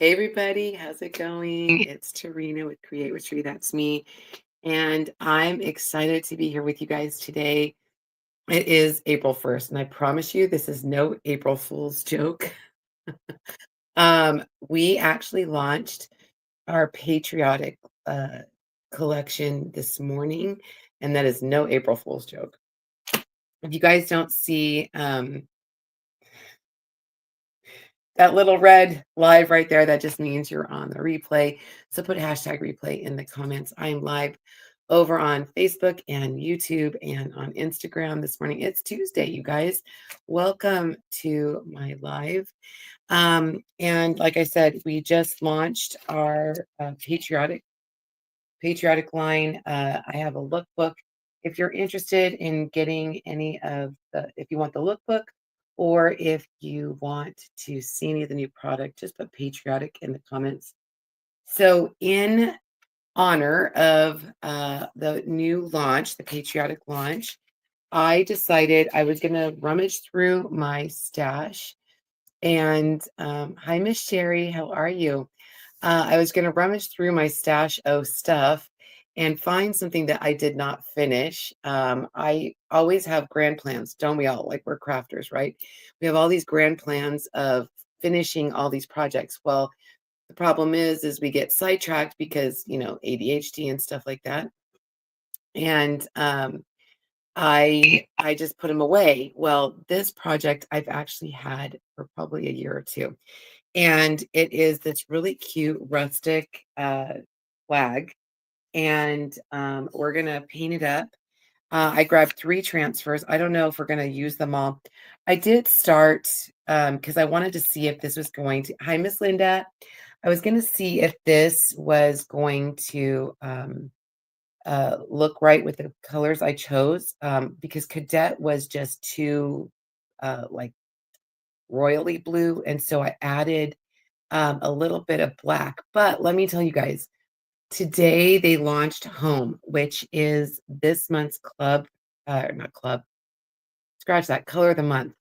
Hey everybody, how's it going? It's Tarina with Create with Tree. That's me. And I'm excited to be here with you guys today. It is April 1st, and I promise you this is no April Fool's joke. We actually launched our Patriotic collection this morning, and that is no April Fool's joke. If you guys don't see that little red live right there, that just means you're on the replay. So put hashtag replay in the comments. I am live over on Facebook and YouTube and on Instagram this morning. It's Tuesday, you guys. Welcome to my live. And like I said, we just launched our patriotic line. I have a lookbook. If you're interested in getting if you want the lookbook, or if you want to see any of the new product, just put patriotic in the comments. So, in honor of the new launch, the patriotic launch, I decided I was going to rummage through my stash. And hi, Miss Sherry, how are you? I was going to rummage through my stash of stuff and find something that I did not finish. I always have grand plans, don't we all? Like, we're crafters, right? We have all these grand plans of finishing all these projects. Well, the problem is we get sidetracked because, ADHD and stuff like that. And I just put them away. Well, this project I've actually had for probably a year or two, and it is this really cute rustic flag, and we're gonna paint it up. I grabbed 3 transfers. I don't know if we're gonna use them all. I did start because I wanted to see if this was going to. Hi, Miss Linda. I was gonna see if this was going to look right with the colors I chose, because cadet was just too like royally blue, and so I added a little bit of black. But let me tell you guys, today they launched Home, which is this month's not club, scratch that, color of the month.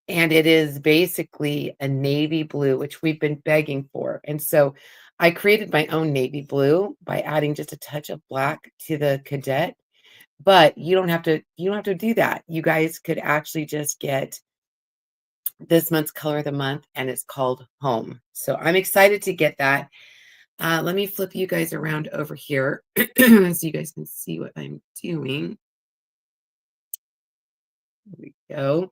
And it is basically a navy blue, which we've been begging for. And so I created my own navy blue by adding just a touch of black to the cadet. But you don't have to do that. You guys could actually just get this month's color of the month, and it's called Home. So I'm excited to get that. Let me flip you guys around over here so you guys can see what I'm doing. There we go. There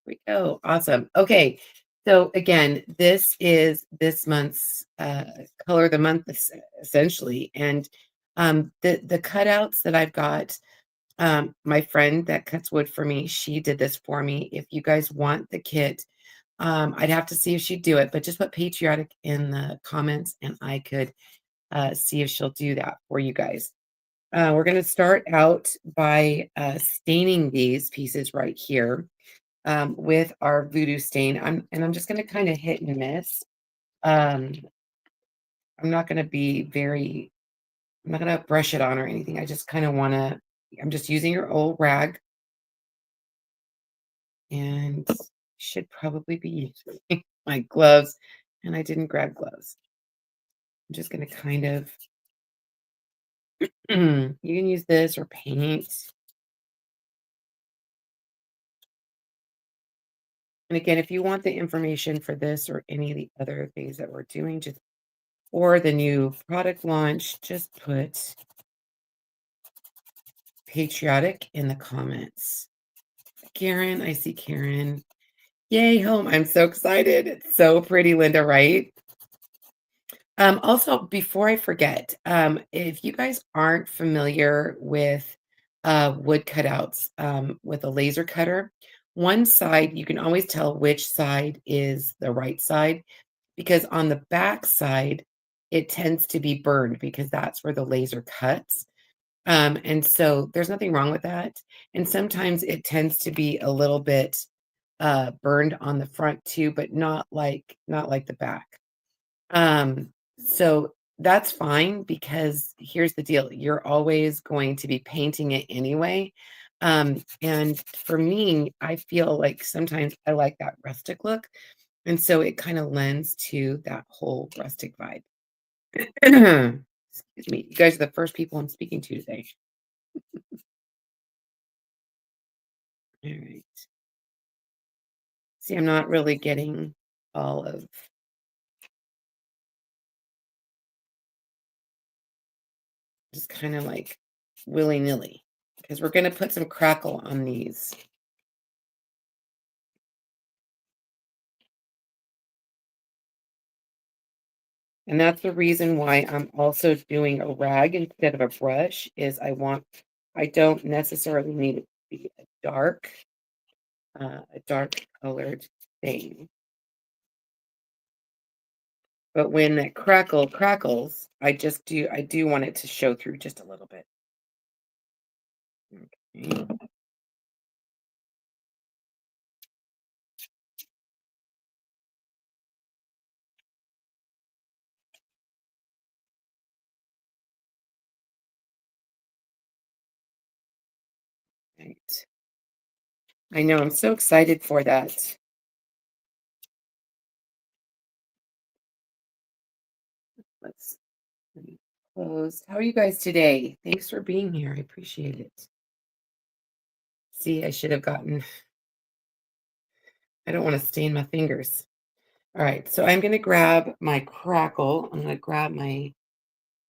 we go. Awesome. Okay. So again, this is this month's color of the month, essentially. And the cutouts that I've got, my friend that cuts wood for me, she did this for me. If you guys want the kit, I'd have to see if she'd do it, but just put patriotic in the comments and I could see if she'll do that for you guys. We're going to start out by staining these pieces right here with our voodoo stain. I'm just going to kind of hit and miss. Um, I'm not going to I'm not going to brush it on or anything. I just kind of want to, I'm just using your old rag, and should probably be using my gloves, and I didn't grab gloves. I'm just going to kind of, you can use this or paint. And again, if you want the information for this or any of the other things that we're doing, just or the new product launch, just put patriotic in the comments. Karen, I see Karen. Yay, Home. I'm so excited. It's so pretty, Linda, right? Also, before I forget, if you guys aren't familiar with wood cutouts with a laser cutter, one side, you can always tell which side is the right side, because on the back side, it tends to be burned because that's where the laser cuts. And so there's nothing wrong with that. And sometimes it tends to be a little bit burned on the front too, but not like the back. So that's fine, because here's the deal. You're always going to be painting it anyway. And for me, I feel like sometimes I like that rustic look. And so it kind of lends to that whole rustic vibe. Excuse me. You guys are the first people I'm speaking to today. All right. See, I'm not really getting all of just kind of like willy-nilly because we're going to put some crackle on these. And that's the reason why I'm also doing a rag instead of a brush is I don't necessarily need it to be a dark colored thing. But when that crackle crackles, I do want it to show through just a little bit. Okay. Right. I know, I'm so excited for that. Let's let me close. How are you guys today? Thanks for being here. I appreciate it. See, I should have gotten I don't want to stain my fingers. All right, so I'm going to grab my crackle. I'm going to grab my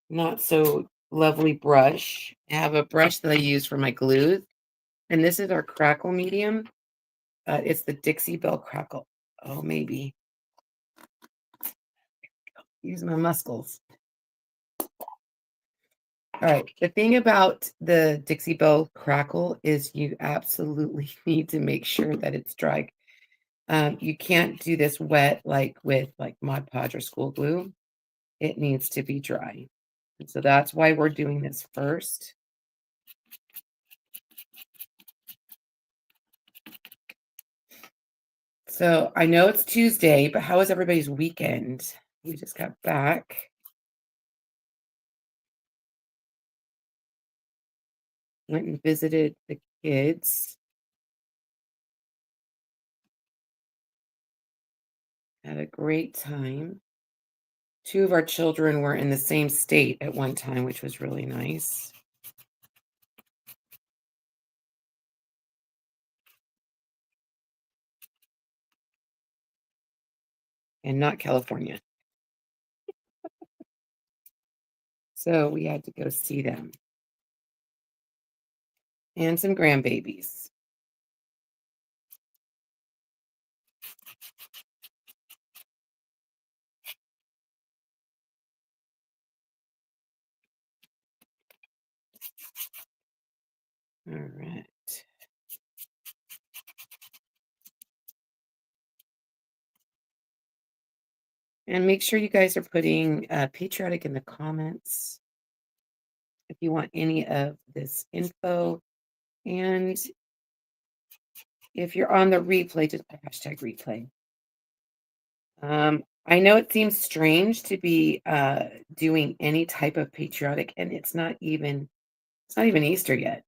not so lovely brush. I have a brush that I use for my glues, and this is our crackle medium. It's the Dixie Belle Crackle. Oh, maybe use my muscles. All right. The thing about the Dixie Belle Crackle is you absolutely need to make sure that it's dry. You can't do this wet like with like Mod Podge or school glue. It needs to be dry. And so that's why we're doing this first. So I know it's Tuesday, but how was everybody's weekend? We just got back. Went and visited the kids. Had a great time. Two of our children were in the same state at one time, which was really nice. And not California. So we had to go see them and some grandbabies. All right. And make sure you guys are putting Patriotic in the comments if you want any of this info. And if you're on the replay, just put hashtag replay. I know it seems strange to be doing any type of patriotic, and it's not even Easter yet.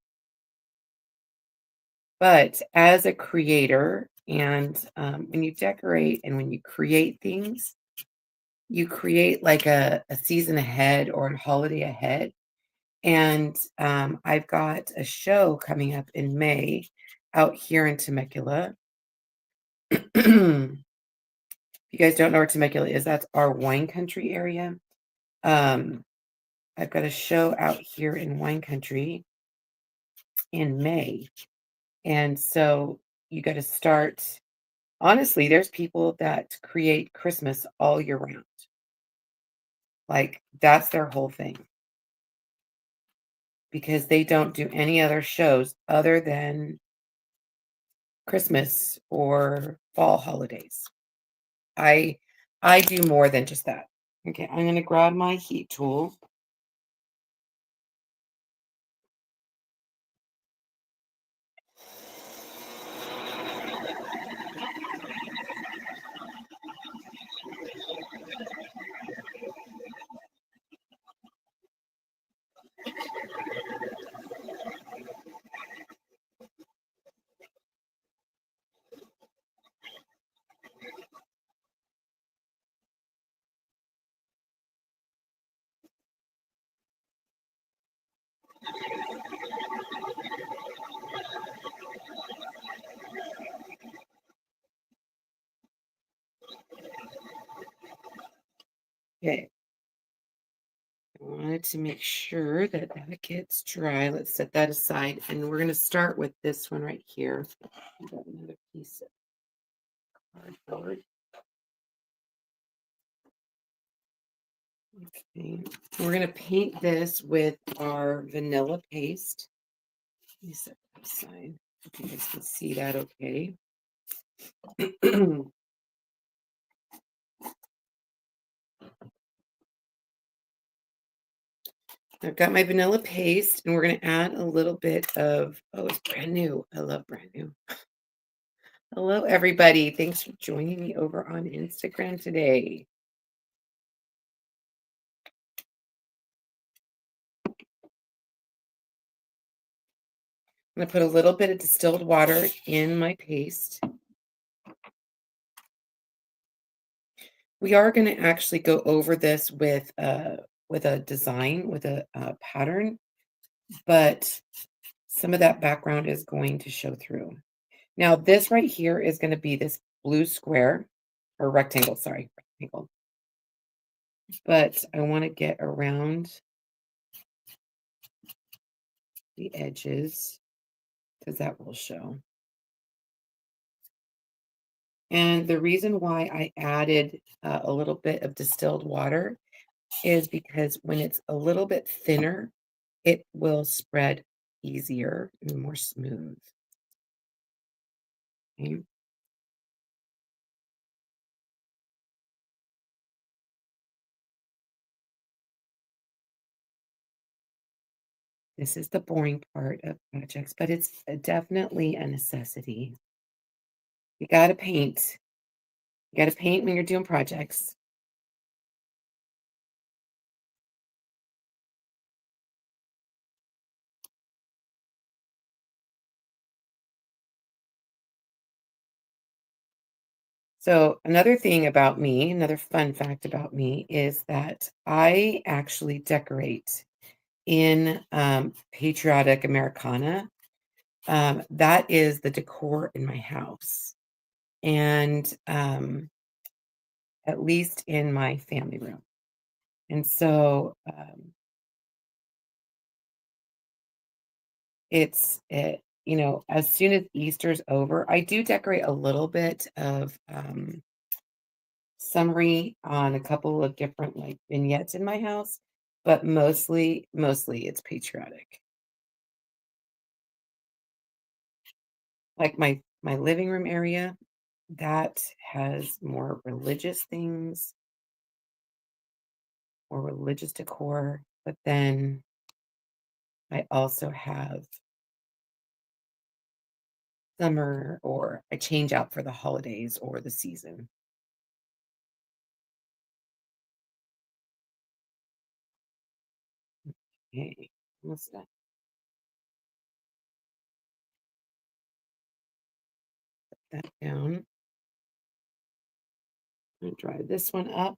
But as a creator, and when you decorate and when you create things, you create like a season ahead or a holiday ahead. And I've got a show coming up in May out here in Temecula. If you guys don't know where Temecula is, that's our wine country area. Um, I've got a show out here in wine country in May. And so you got to start. Honestly, there's people that create Christmas all year round. Like that's their whole thing because they don't do any other shows other than Christmas or fall holidays. I I do more than just that. Okay, I'm going to grab my heat tool. Okay. I wanted to make sure that that gets dry. Let's set that aside. And we're going to start with this one right here. I got another piece of cardboard. Okay. We're going to paint this with our vanilla paste. Let me set that aside. If you guys can see that okay. I've got my vanilla paste, and we're going to add a little bit of, oh, it's brand new. I love brand new. Hello, everybody. Thanks for joining me over on Instagram today. I'm going to put a little bit of distilled water in my paste. We are going to actually go over this with a design, with a pattern, but some of that background is going to show through. Now, this right here is going to be this blue square, or rectangle, sorry, rectangle. But I want to get around the edges because that will show. And the reason why I added a little bit of distilled water is because when it's a little bit thinner, it will spread easier and more smooth. Okay. This is the boring part of projects, but it's definitely a necessity. You got to paint. You got to paint when you're doing projects. So, another thing about me, another fun fact about me is that I actually decorate in Patriotic Americana. That is the decor in my house. And at least in my family room. And so as soon as Easter's over, I do decorate a little bit of summary on a couple of different like vignettes in my house, but mostly it's patriotic. Like my living room area, that has more religious things, more religious decor, but then I also have summer, or I change out for the holidays or the season. Okay, almost done. Put that down. I'm gonna dry this one up.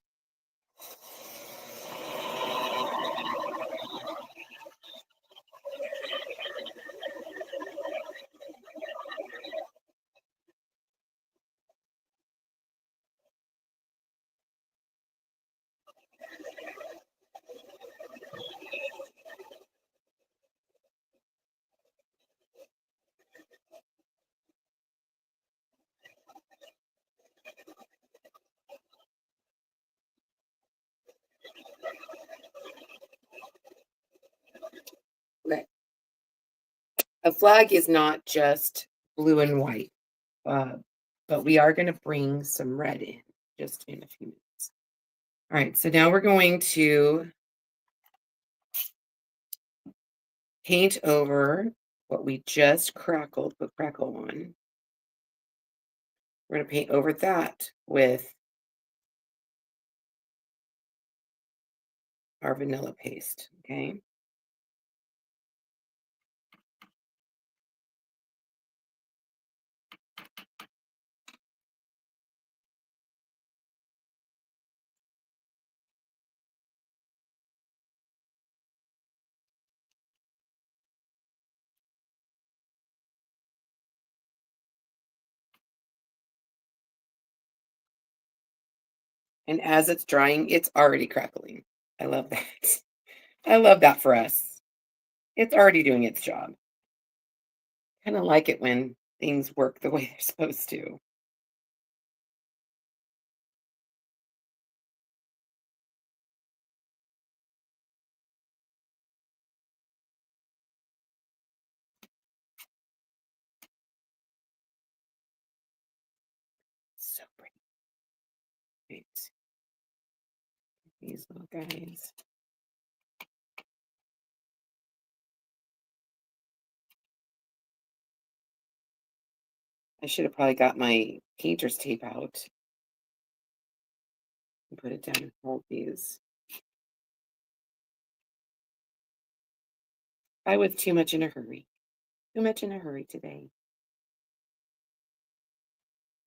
Okay. A flag is not just blue and white, uh, but we are going to bring some red in just in a few minutes. All right, so now we're going to paint over what we just put crackle on. We're going to paint over that with our vanilla paste, okay? And as it's drying, it's already crackling. I love that. I love that for us. It's already doing its job. Kinda like it when things work the way they're supposed to. So pretty. Right. These little guys. I should have probably got my painter's tape out and put it down and hold these. I was too much in a hurry. Too much in a hurry today.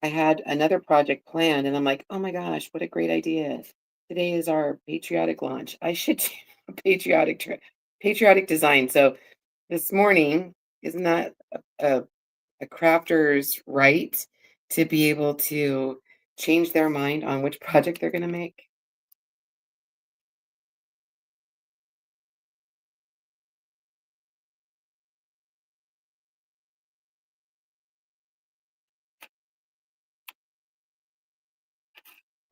I had another project planned and I'm like, "Oh my gosh, what a great idea. Today is our patriotic launch. I should do a patriotic design." So this morning, isn't that a crafter's right to be able to change their mind on which project they're gonna make?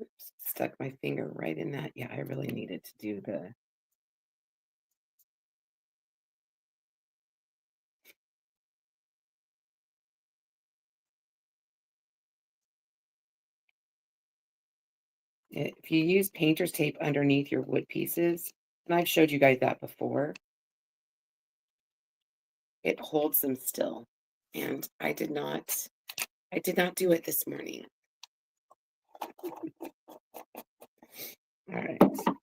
Oops, stuck my finger right in that. Yeah, I really needed to do the if you use painter's tape underneath your wood pieces, and I've showed you guys that before, it holds them still. And I did not do it this morning. All right. Let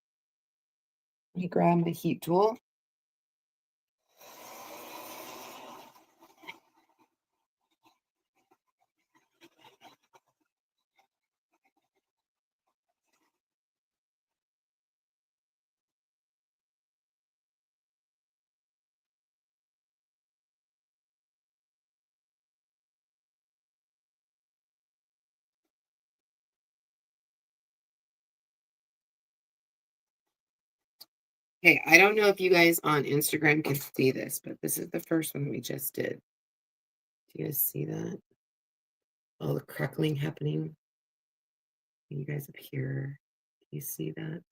me grab my heat tool. Okay, I don't know if you guys on Instagram can see this, but this is the first one we just did. Do you guys see that? All the crackling happening. You guys up here. Can you see that?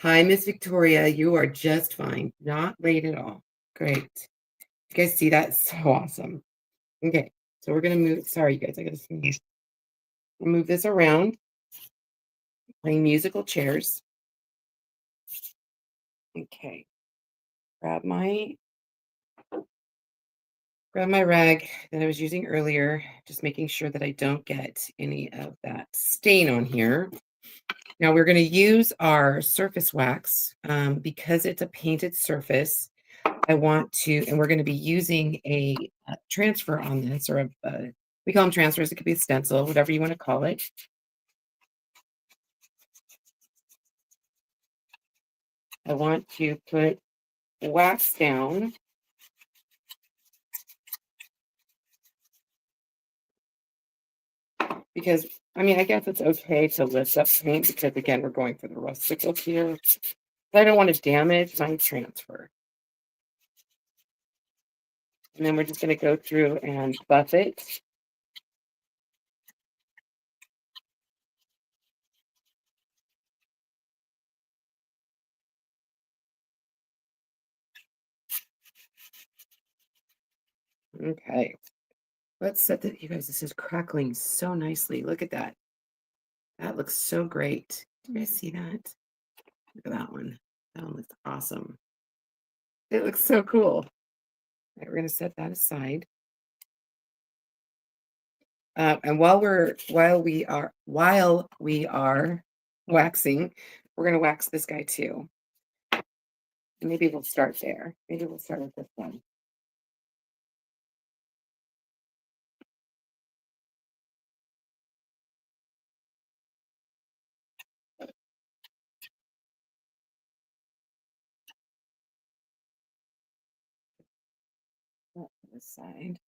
Hi, Miss Victoria. You are just fine. Not late at all. Great. You guys see that? So awesome. Okay, so we're gonna move. Sorry, you guys. I gotta sneeze. Move this around. Playing musical chairs. Okay. Grab my Grab my rag that I was using earlier, just making sure that I don't get any of that stain on here. Now we're going to use our surface wax because it's a painted surface. I want to, and we're going to be using a transfer on this, or we call them transfers. It could be a stencil, whatever you want to call it. I want to put wax down because, I mean, I guess it's okay to lift up paint because, again, we're going for the rustic look here. But I don't want to damage my transfer. And then we're just going to go through and buff it. Okay. Let's set that. You guys, this is crackling so nicely. Look at that. That looks so great. Do you guys see that? Look at that one. That one looks awesome. It looks so cool. All right, we're going to set that aside. And while we are waxing, we're going to wax this guy too. Maybe we'll start there. Maybe we'll start with this one. That to the side.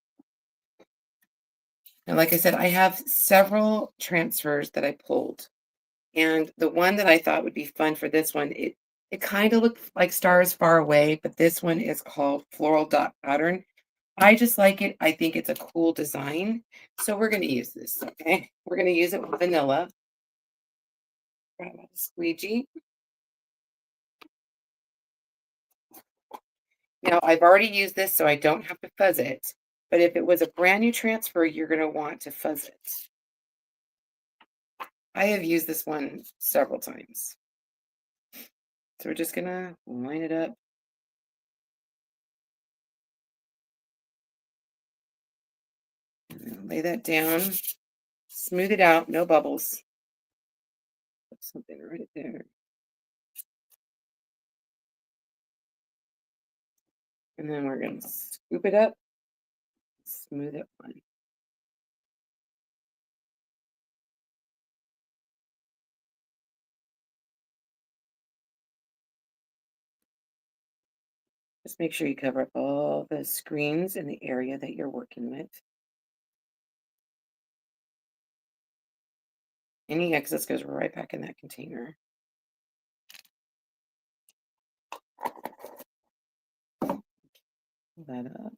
And like I said, I have several transfers that I pulled. And the one that I thought would be fun for this one, it kind of looks like Stars Far Away, but this one is called Floral Dot Pattern. I just like it. I think it's a cool design. So we're going to use this, okay? We're going to use it with vanilla. Grab a squeegee. Now, I've already used this, so I don't have to fuzz it. But if it was a brand new transfer, you're going to want to fuzz it. I have used this one several times. So we're just going to line it up. Lay that down. Smooth it out. No bubbles. Put something right there. And then we're going to scoop it up. Smooth it on. Just make sure you cover up all the screens in the area that you're working with. Any excess goes right back in that container. Pull that up.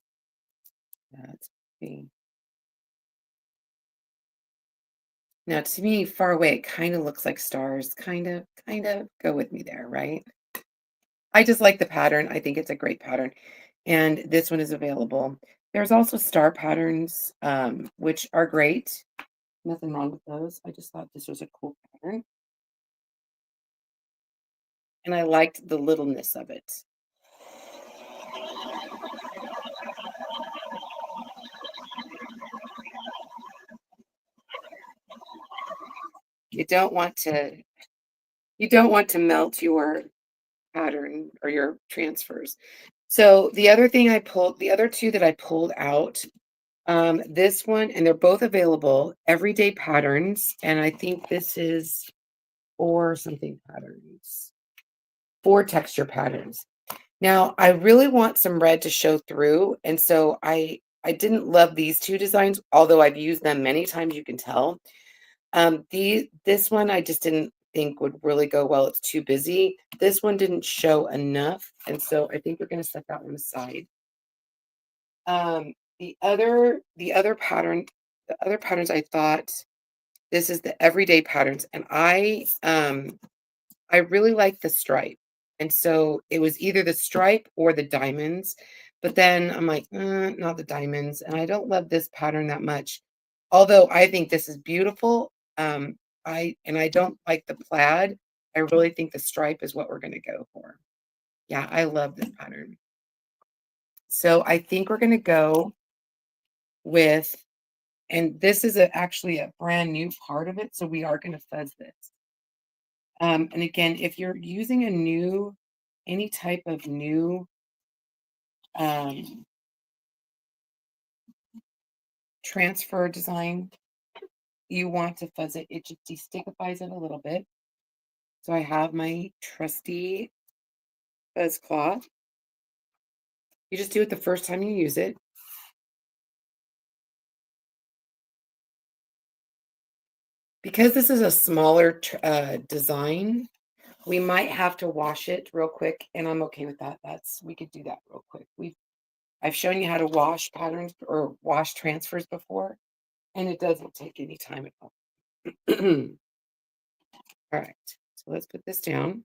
That's me. Now, to me, far away, it kind of looks like stars. Kind of. Go with me there, right? I just like the pattern. I think it's a great pattern. And this one is available. There's also star patterns, which are great. Nothing wrong with those. I just thought this was a cool pattern. And I liked the littleness of it. You don't want to melt your pattern or your transfers. So the other two that I pulled out, this one, and they're both available, everyday patterns, and I think this is four something patterns, four texture patterns. Now, I really want some red to show through, and so I didn't love these two designs, although I've used them many times, you can tell. This one I just didn't think would really go well. It's too busy. This one didn't show enough, and so I think we're going to set that one aside. The other patterns I thought this is the everyday patterns, and I really like the stripe. And so it was either the stripe or the diamonds. But then I'm like, not the diamonds. And I don't love this pattern that much. Although I think this is beautiful. I don't like the plaid. I really think the stripe is what we're going to go for. Yeah, I love this pattern. So I think we're going to go with, and this is actually a brand new part of it. So we are going to fuzz this. And again, if you're using any type of new um, transfer design, you want to fuzz it. It just destickifies it a little bit. So I have my trusty fuzz cloth. You just do it the first time you use it. Because this is a smaller design, we might have to wash it real quick, and I'm okay with that. We could do that real quick. I've shown you how to wash patterns or wash transfers before, and it doesn't take any time at all. All right, so let's put this down.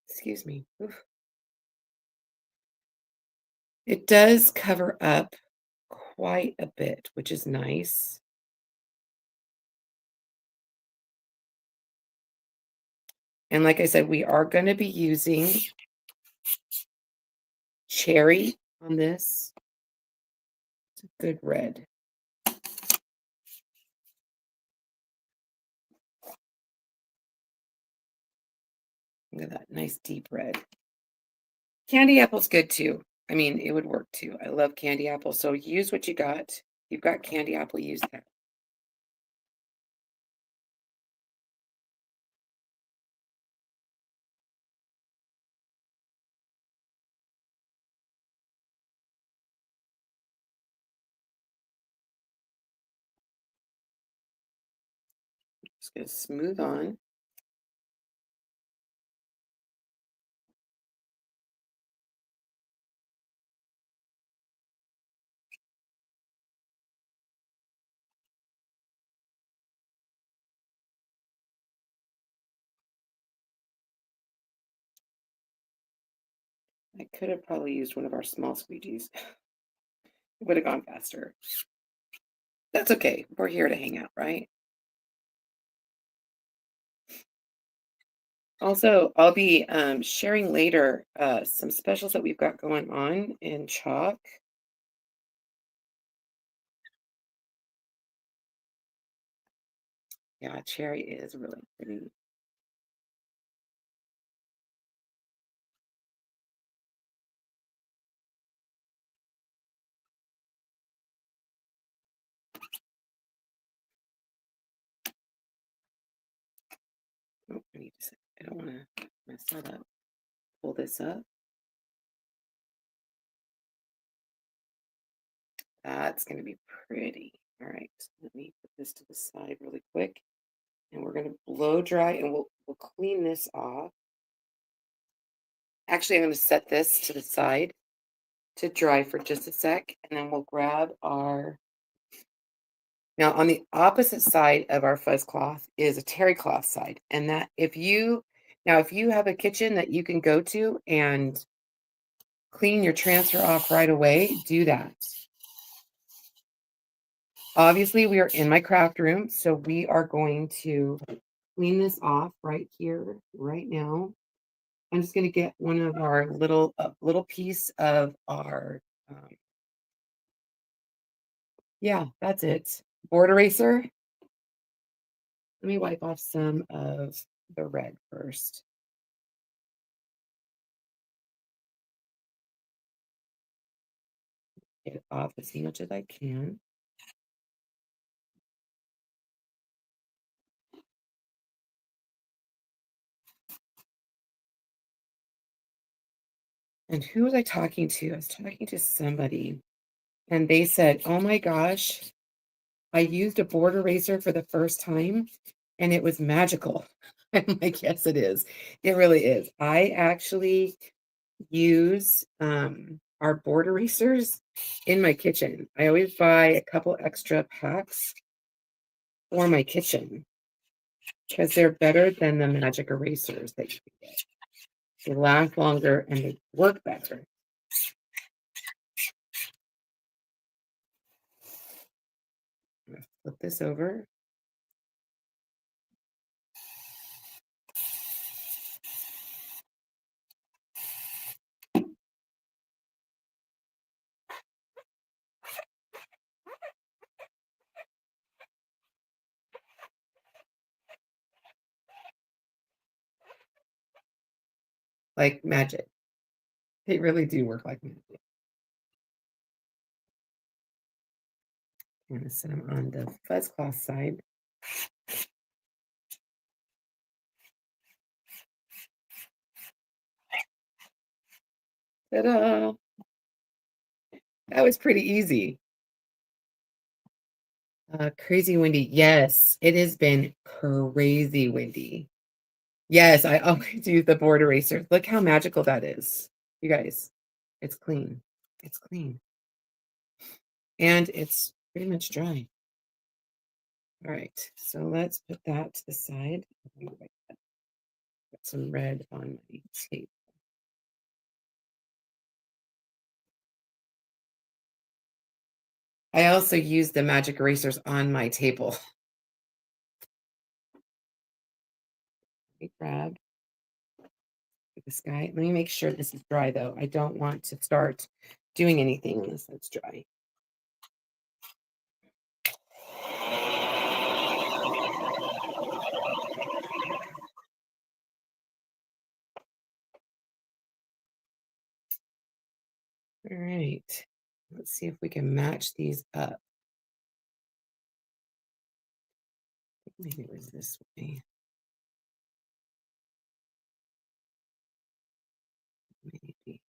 Excuse me. Oof. It does cover up quite a bit, which is nice. And like I said, we are going to be using cherry on this. It's a good red. Look at that nice deep red. Candy apple's good too. I mean, it would work too. I love candy apple. So use what you got. You've got candy apple, use that. Just gonna smooth on. I could have probably used one of our small squeegees. Would have gone faster. That's okay. We're here to hang out, right? Also, I'll be sharing later some specials that we've got going on in chalk. Yeah, cherry is really pretty. Oh, I don't want to mess that up. Pull this up. That's going to be pretty. All right, let me put this to the side really quick. And we're going to blow dry and we'll clean this off. Actually, I'm going to set this to the side to dry for just a sec, and then we'll grab our. Now, on the opposite side of our fuzz cloth is a terry cloth side, and that if you have a kitchen that you can go to and clean your transfer off right away, do that. Obviously, we are in my craft room, so we are going to clean this off right here, right now. I'm just going to get one of our little piece of our, yeah, that's it. Board eraser. Let me wipe off some of the red first. Get it off as much as I can. And who was I talking to? I was talking to somebody, and they said, "Oh my gosh, I used a board eraser for the first time, and it was magical." I'm like, "Yes, it is. It really is." I actually use our board erasers in my kitchen. I always buy a couple extra packs for my kitchen because they're better than the magic erasers that you can get. They last longer and they work better. I'm gonna flip this over. Like magic. They really do work like magic. I'm gonna set them on the fuzz cloth side. Ta-da! That was pretty easy. Crazy windy. Yes, it has been crazy windy. Yes, I always use the board eraser. Look how magical that is. You guys, it's clean. It's clean. And it's pretty much dry. All right, so let's put that to the side. Put some red on my tape. I also use the magic erasers on my table. Let me grab this guy. Let me make sure this is dry though. I don't want to start doing anything unless it's dry. All right, let's see if we can match these up. Maybe it was this way. Maybe it's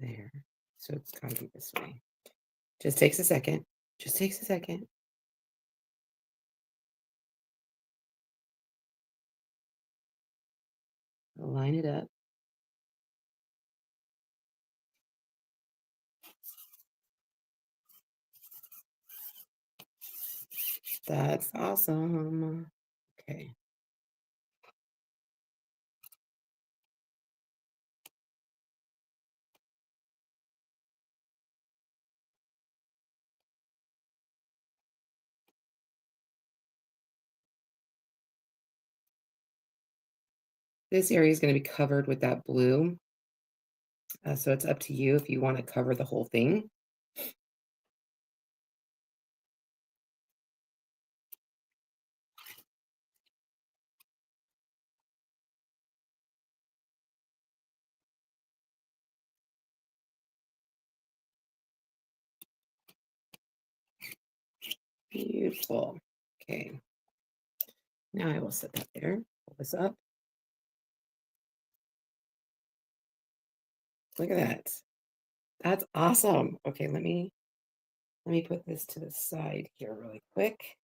there. So it's gotta be this way. Just takes a second. Just takes a second. line it up. That's awesome. Okay. This area is going to be covered with that blue. So it's up to you if you want to cover the whole thing. Beautiful. Okay. Now I will set that there. Pull this up. Look at that. That's awesome. Okay, let me put this to the side here really quick.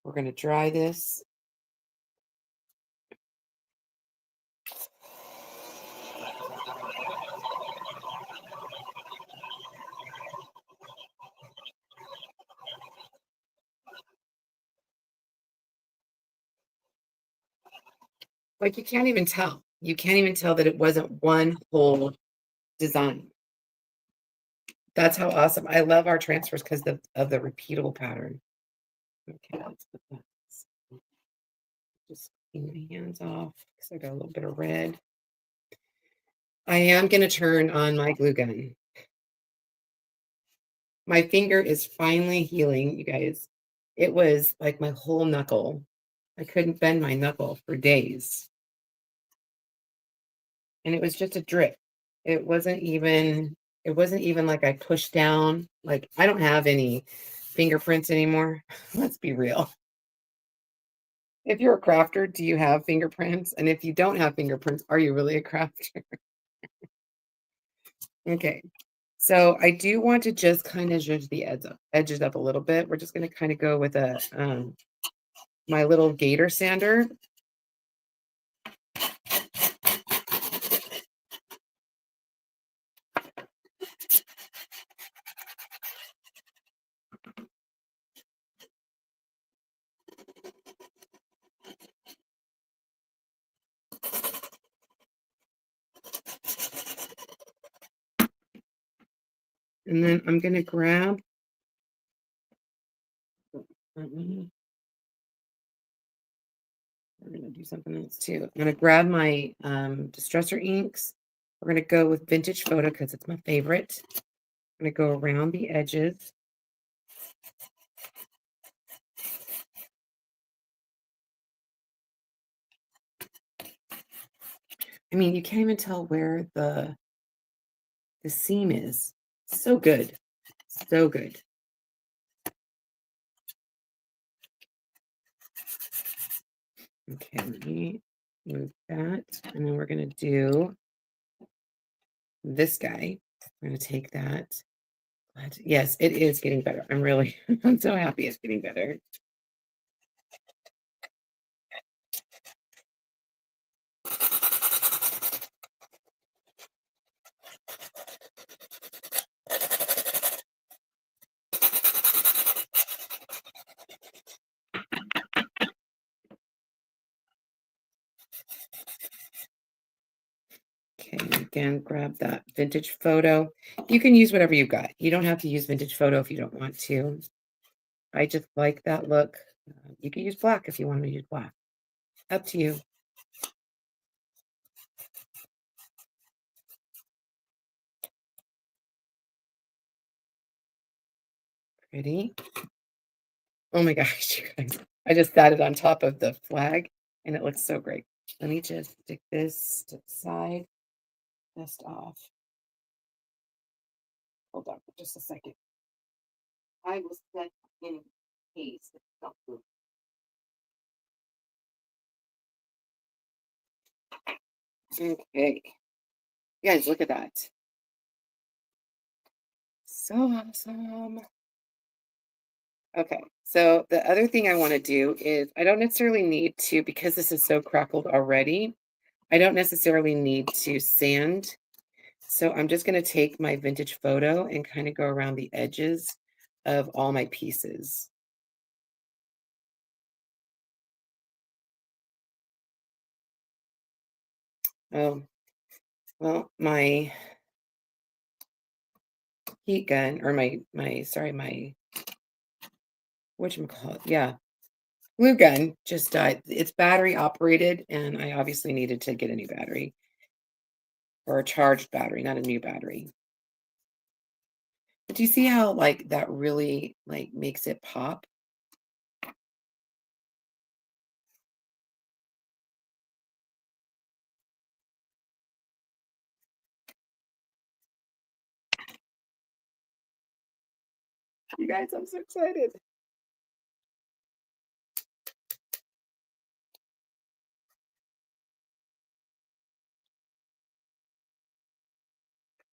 We're going to dry this. Like you can't even tell. You can't even tell that it wasn't one whole design. That's how awesome. I love our transfers because of the repeatable pattern. Okay, let's put that. Just clean my hands off because I got a little bit of red. I am going to turn on my glue gun. My finger is finally healing, you guys. It was like my whole knuckle. I couldn't bend my knuckle for days. And it was just a drip. It wasn't even like I pushed down. Like I don't have any fingerprints anymore. Let's be real. If you're a crafter, do you have fingerprints? And if you don't have fingerprints, are you really a crafter? Okay. So I do want to just kind of zhuzh the edges up a little bit. We're just going to kind of go with my little gator sander. And then I'm going to grab, we're going to do something else too. I'm going to grab my distressor inks. We're going to go with Vintage Photo because it's my favorite. I'm going to go around the edges. I mean, you can't even tell where the seam is. So good. So good. Okay, let me move that. And then we're going to do this guy. I'm going to take that. Yes, it is getting better. I'm so happy it's getting better. Okay, again, grab that Vintage Photo. You can use whatever you got. You don't have to use Vintage Photo if you don't want to. I just like that look. You can use black if you want to use black. Up to you. Pretty. Oh my gosh, you guys. I just sat it on top of the flag and it looks so great. Let me just stick this to the side. Dust off. Hold on for just a second. I will set in case. Okay. You guys, look at that. So awesome. Okay. So the other thing I want to do is I don't necessarily need to, because this is so crackled already, I don't necessarily need to sand. So I'm just going to take my vintage photo and kind of go around the edges of all my pieces. Oh, well, my heat gun, or my whatchamacallit, yeah, glue gun just died. It's battery operated, and I obviously needed to get a new battery, or a charged battery, not a new battery. But do you see how, like, that really, like, makes it pop? You guys, I'm so excited.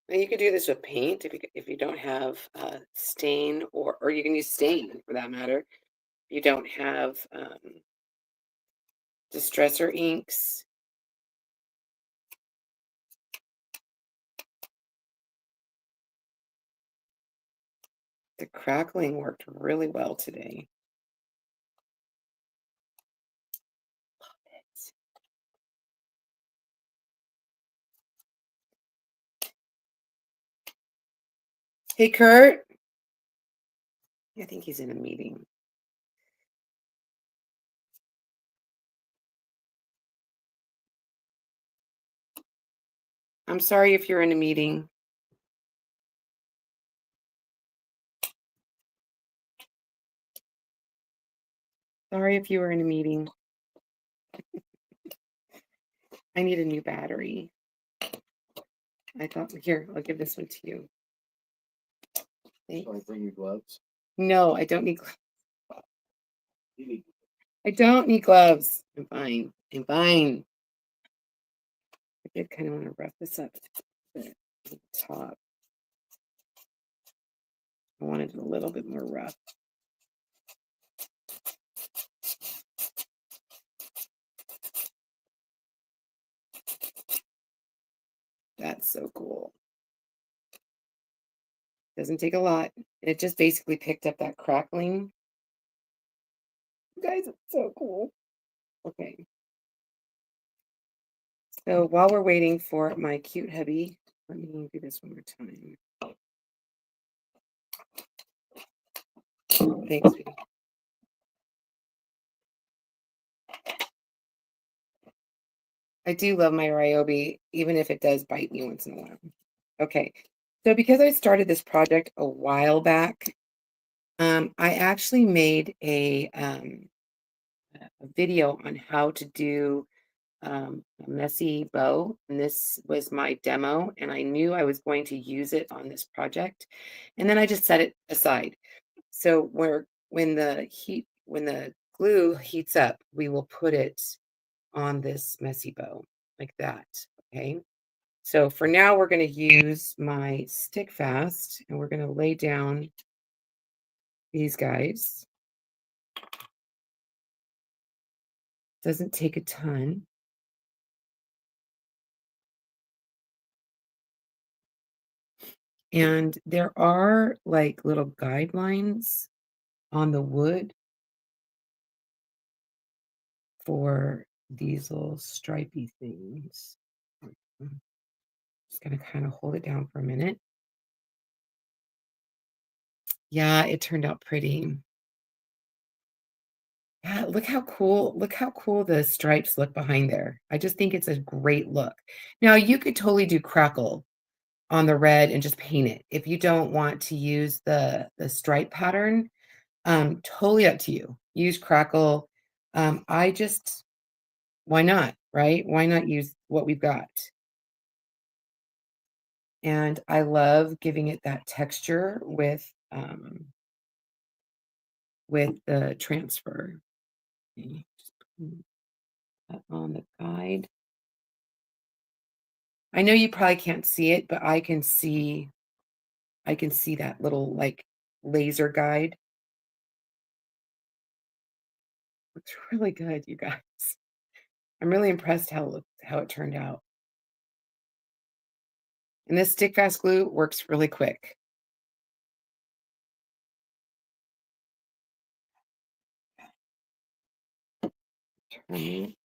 And you could do this with paint if you don't have, stain, or you can use stain for that matter. You don't have, distressor inks. The crackling worked really well today. Hey, Kurt. I think he's in a meeting. I'm sorry if you're in a meeting. Sorry if you were in a meeting. I need a new battery. I thought, here, I'll give this one to you. Thanks. I bring you gloves? No, I don't need gloves. I don't need gloves. I'm fine. I'm fine. I did kind of want to rough this up at the top. I wanted it a little bit more rough. That's so cool. Doesn't take a lot. It just basically picked up that crackling. You guys, it's so cool. Okay. So while we're waiting for my cute hubby, let me do this one more time. Thanks, sweetie. I do love my Ryobi, even if it does bite me once in a while. Okay. So because I started this project a while back, I actually made a video on how to do a messy bow. And this was my demo, and I knew I was going to use it on this project. And then I just set it aside. So when the glue heats up, we will put it on this messy bow like that. Okay. So for now, we're going to use my stick fast, and we're going to lay down these guys. Doesn't take a ton. And there are like little guidelines on the wood for these little stripy things. Just gonna kind of hold it down for a minute. Yeah, it turned out pretty. Yeah, look how cool the stripes look behind there. I just think it's a great look. Now you could totally do crackle on the red and just paint it. If you don't want to use the stripe pattern, totally up to you. Use crackle. I just Why not, right? Why not use what we've got? And I love giving it that texture with the transfer. Okay, just put that on the guide. I know you probably can't see it, but I can see that little like laser guide. Looks really good, you guys. I'm really impressed how it turned out. And this stick fast glue works really quick. Turn.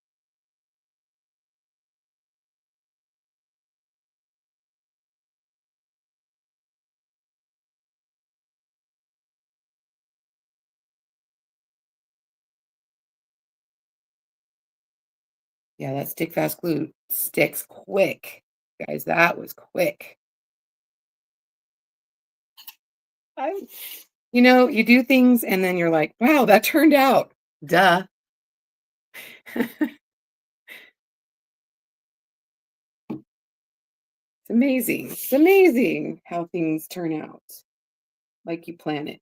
Yeah, that stick fast glue sticks quick. Guys, that was quick. I you do things and then you're like, "Wow, that turned out." Duh. It's amazing. It's amazing how things turn out like you plan it.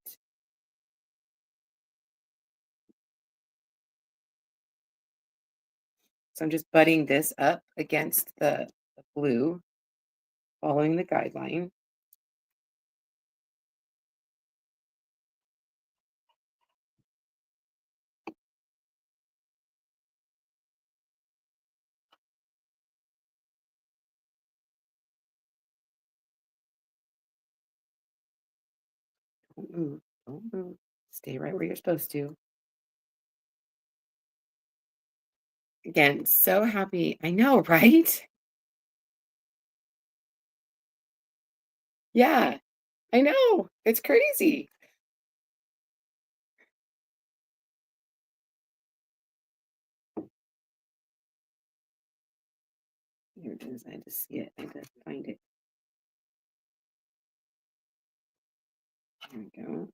So I'm just butting this up against the glue, following the guideline. Don't move. Don't move. Stay right where you're supposed to. Again, so happy. I know, right? Yeah, I know. It's crazy. Here it is. I had to see it. I had to find it. There we go.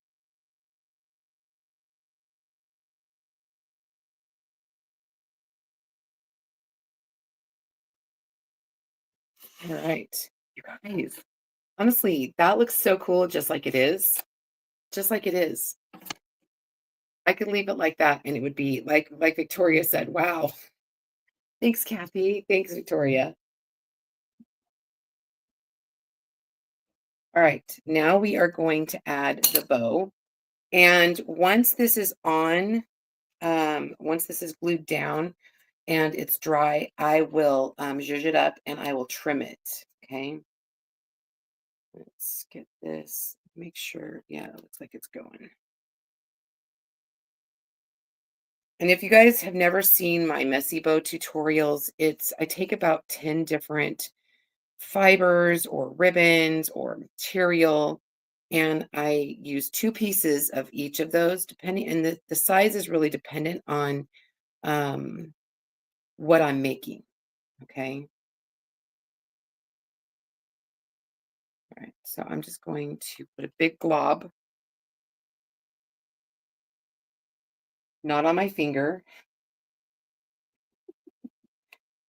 All right. You guys, honestly, that looks so cool just like it is. Just like it is. I could leave it like that and it would be like Victoria said, wow. Thanks, Kathy. Thanks, Victoria. All right. Now we are going to add the bow. And once this is on, once this is glued down and it's dry, I will zhuzh it up and I will trim it. Okay. Let's get this, make sure. Yeah, it looks like it's going. And if you guys have never seen my messy bow tutorials, I take about 10 different fibers or ribbons or material, and I use two pieces of each of those, depending, and the size is really dependent on um, what I'm making. Okay. All right. So I'm just going to put a big glob, not on my finger,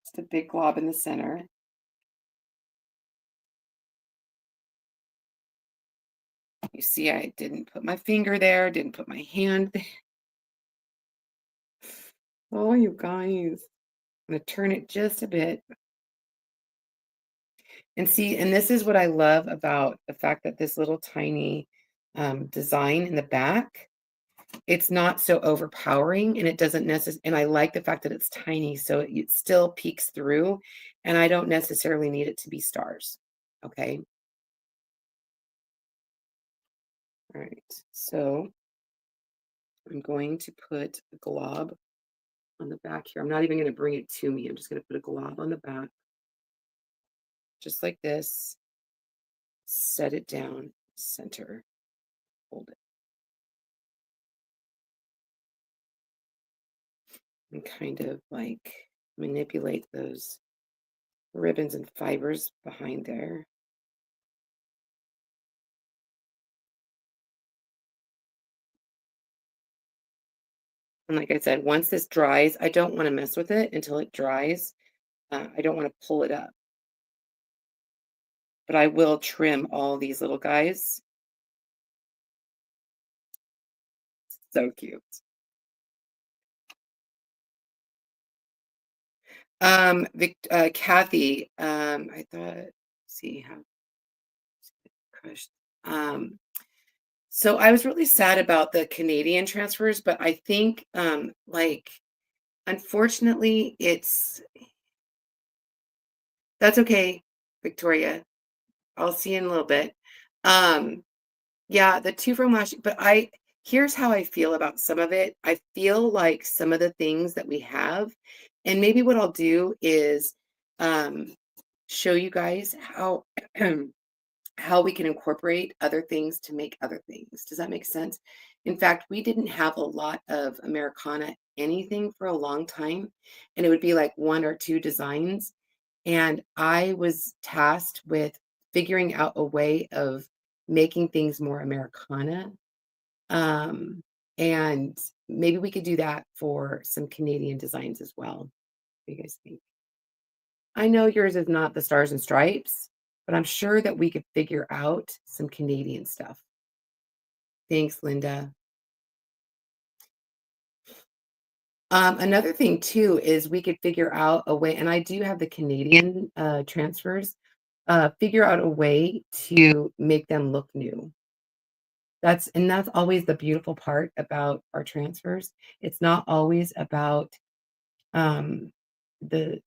just a big glob in the center. You see, I didn't put my finger there, didn't put my hand there. Oh, you guys. I'm going to turn it just a bit. And see, and this is what I love about the fact that this little tiny design in the back, it's not so overpowering and it doesn't necessarily, and I like the fact that it's tiny, so it still peeks through and I don't necessarily need it to be stars. Okay. All right. So I'm going to put a glob on the back here. I'm not even going to bring it to me. I'm just going to put a glob on the back, just like this. Set it down, center, hold it, and kind of like manipulate those ribbons and fibers behind there. And like I said, once this dries, I don't want to mess with it until it dries. I don't want to pull it up, but I will trim all these little guys. So cute. Kathy, I thought, see how crushed. Um, So I was really sad about the Canadian transfers, but I think, like, unfortunately, that's okay, Victoria. I'll see you in a little bit. Um, yeah, the 2 from last but I here's how I feel about some of it. I feel like some of the things that we have and maybe what I'll do is, um, show you guys how how we can incorporate other things to make other things. Does that make sense? In fact, we didn't have a lot of Americana anything for a long time, and it would be like 1 or 2 designs, and I was tasked with figuring out a way of making things more Americana, um, and maybe we could do that for some Canadian designs as well. What do you guys think? I know yours is not the Stars and Stripes, but I'm sure that we could figure out some Canadian stuff. Thanks, Linda. Another thing too is we could figure out a way, and I do have the Canadian transfers, figure out a way to make them look new. That's always the beautiful part about our transfers. It's not always about um the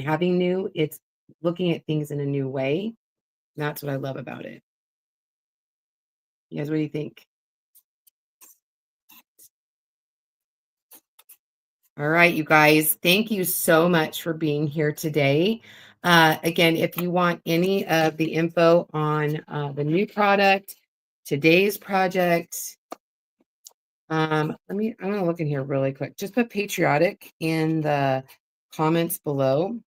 having new, it's looking at things in a new way. That's what I love about it. You guys, what do you think? All right, you guys, thank you so much for being here today. Again, if you want any of the info on the new product, today's project, I'm gonna look in here really quick. Just put patriotic in the comments below.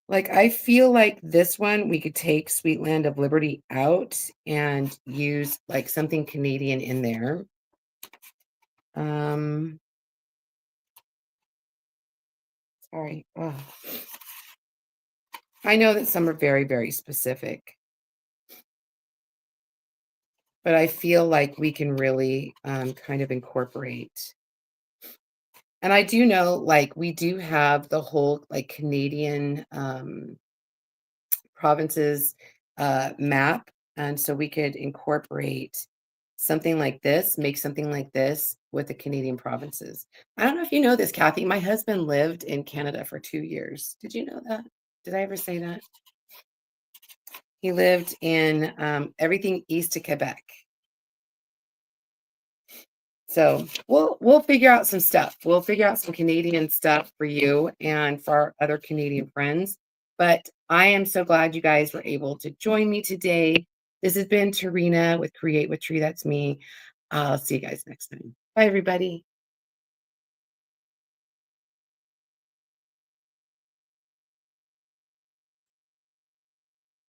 Like, I feel like this one, we could take Sweet Land of Liberty out and use like something Canadian in there. Um, sorry. Oh. I know that some are very, very specific, but I feel like we can really kind of incorporate. And I do know, like, we do have the whole like Canadian provinces map. And so we could incorporate something like this, make something like this with the Canadian provinces. I don't know if you know this, Kathy. My husband lived in Canada for 2 years. Did you know that? Did I ever say that? He lived in everything east of Quebec. So we'll figure out some stuff. We'll figure out some Canadian stuff for you and for our other Canadian friends. But I am so glad you guys were able to join me today. This has been Tarina with Create with Tree. That's me. I'll see you guys next time. Bye, everybody.